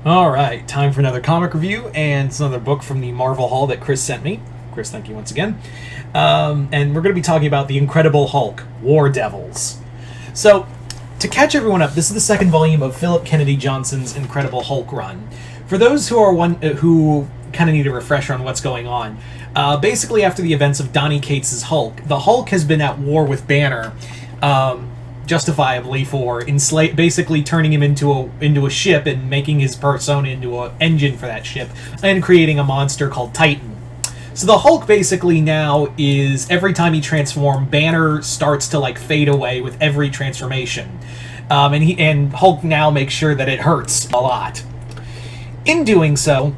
All right, time for another comic review, and it's another book from the Marvel Hall that Chris sent me. Chris, thank you once again. And we're going to be talking about The Incredible Hulk, War Devils. So, to catch everyone up, this is the second volume of Philip Kennedy Johnson's Incredible Hulk run. For those who kind of need a refresher on what's going on, basically after the events of Donny Cates' Hulk, the Hulk has been at war with Banner, justifiably for basically turning him into a ship and making his persona into an engine for that ship, and creating a monster called Titan. So the Hulk basically now is, every time he transforms, Banner starts to fade away with every transformation, and Hulk now makes sure that it hurts a lot. In doing so,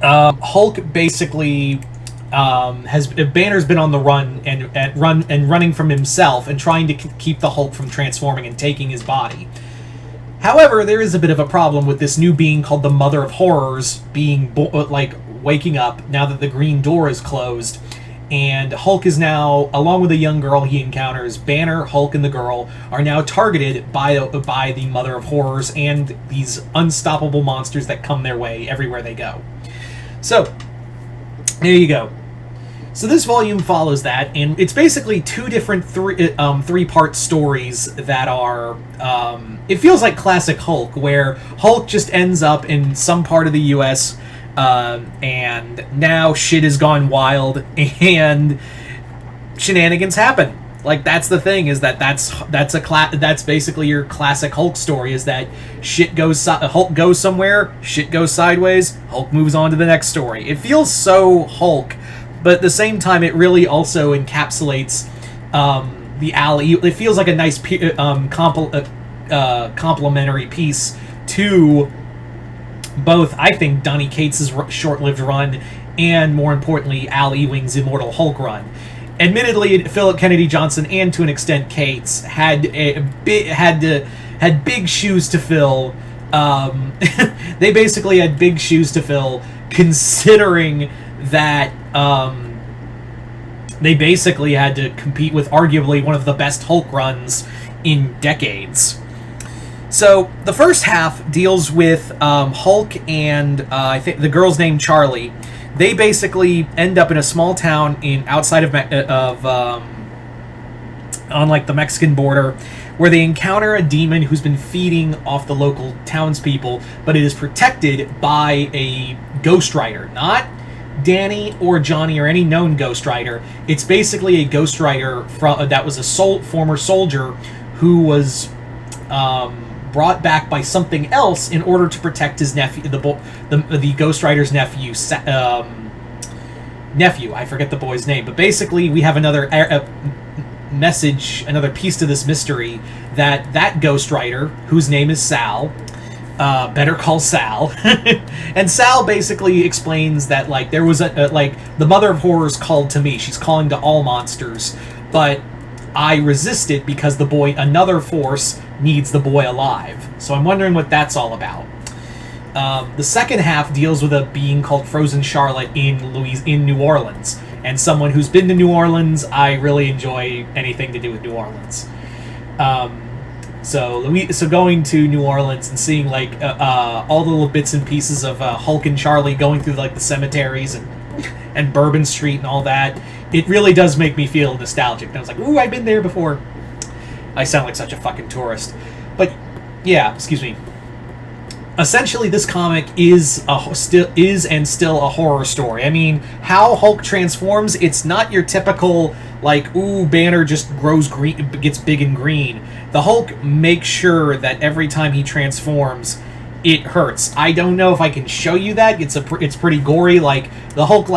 Hulk basically Banner's been on the run and running from himself and trying to keep the Hulk from transforming and taking his body. However, there is a bit of a problem with this new being called the Mother of Horrors being waking up now that the Green Door is closed, and Hulk is now, along with a young girl he encounters, Banner, Hulk, and the girl are now targeted by the Mother of Horrors and these unstoppable monsters that come their way everywhere they go. So, there you go. So this volume follows that, and it's basically two different three-part stories that are, it feels like classic Hulk, where Hulk just ends up in some part of the U.S., and now shit has gone wild, and shenanigans happen. That's the thing, is that's basically your classic Hulk story, is that Hulk goes somewhere, shit goes sideways, Hulk moves on to the next story. It feels so Hulk, but at the same time, it really also encapsulates the alley. It feels like a nice complementary piece to both, I think, Donny Cates' short-lived run and, more importantly, Al Ewing's Immortal Hulk run. Admittedly, Philip Kennedy Johnson and, to an extent, Cates had big shoes to fill. They basically had big shoes to fill, considering that they basically had to compete with arguably one of the best Hulk runs in decades. So the first half deals with Hulk and I think the girl's name Charlie. They basically end up in a small town outside of on the Mexican border, where they encounter a demon who's been feeding off the local townspeople, but it is protected by a Ghost Rider, not Danny or Johnny or any known Ghost Rider. It's basically a Ghost Rider that was a former soldier who was brought back by something else in order to protect his nephew, the Ghost Rider's nephew. I forget the boy's name, but basically we have another message, another piece to this mystery, that Ghost Rider, whose name is Sal, Better Call Sal, and Sal basically explains that there was the Mother of Horrors called to me. She's calling to all monsters, but I resisted because another force needs the boy alive. So I'm wondering what that's all about. The second half deals with a being called Frozen Charlotte in New Orleans, and someone who's been to New Orleans, I really enjoy anything to do with New Orleans. So going to New Orleans and seeing all the little bits and pieces of Hulk and Charlie going through the cemeteries and Bourbon Street and all that, it really does make me feel nostalgic. And I was like, ooh, I've been there before. I sound like such a fucking tourist. But yeah, excuse me. Essentially, this comic is still a horror story. I mean, how Hulk transforms, it's not your typical ooh, Banner just grows green, gets big and green. The Hulk makes sure that every time he transforms, it hurts. I don't know if I can show you that. It's pretty gory. The Hulk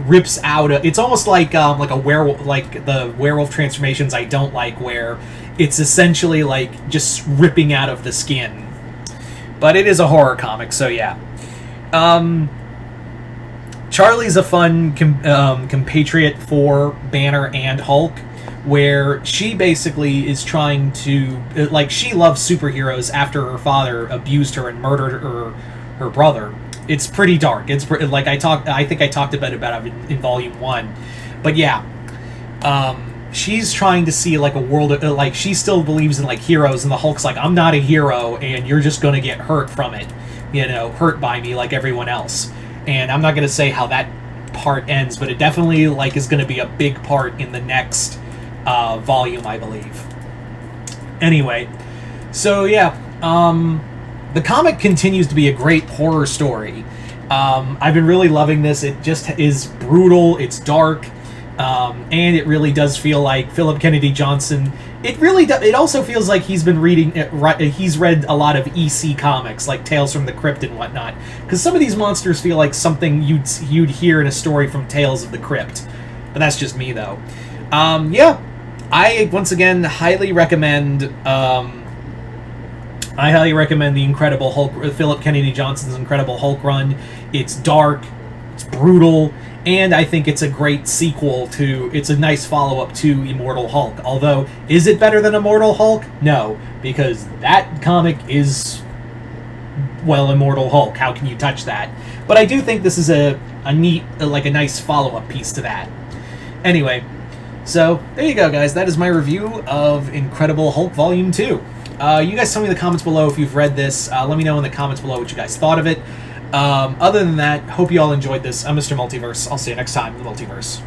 rips out. It's almost like a werewolf, the werewolf transformations I don't like, where it's essentially just ripping out of the skin. But it is a horror comic, so yeah. Charlie's a fun compatriot for Banner and Hulk, where she basically is trying to... she loves superheroes after her father abused her and murdered her brother. It's pretty dark. It's I think I talked a bit about it in Volume 1. But yeah. she's trying to see like a world of, like she still believes in like heroes, and the Hulk's like, I'm not a hero and you're just gonna get hurt from it. hurt by me like everyone else. And I'm not going to say how that part ends, but it definitely like is going to be a big part in the next volume, I believe. Anyway, so yeah, the comic continues to be a great horror story. I've been really loving this. It just is brutal, it's dark, and it really does feel like Philip Kennedy Johnson. It also feels like he's been he's read a lot of EC comics, like Tales from the Crypt and whatnot. Because some of these monsters feel like something you'd hear in a story from Tales of the Crypt. But that's just me, though. Yeah, I once again highly recommend. I highly recommend the Incredible Hulk, Philip Kennedy Johnson's Incredible Hulk run. It's dark, it's brutal, and I think it's a great sequel to, it's a nice follow-up to Immortal Hulk. Although, is it better than Immortal Hulk? No, because that comic is, well, Immortal Hulk. How can you touch that? But I do think this is a neat, like a nice follow-up piece to that. Anyway, so there you go, guys. That is my review of Incredible Hulk Volume 2. You guys tell me in the comments below if you've read this. Let me know in the comments below what you guys thought of it. Other than that, hope you all enjoyed this. I'm Mr. Multiverse. I'll see you next time in the Multiverse.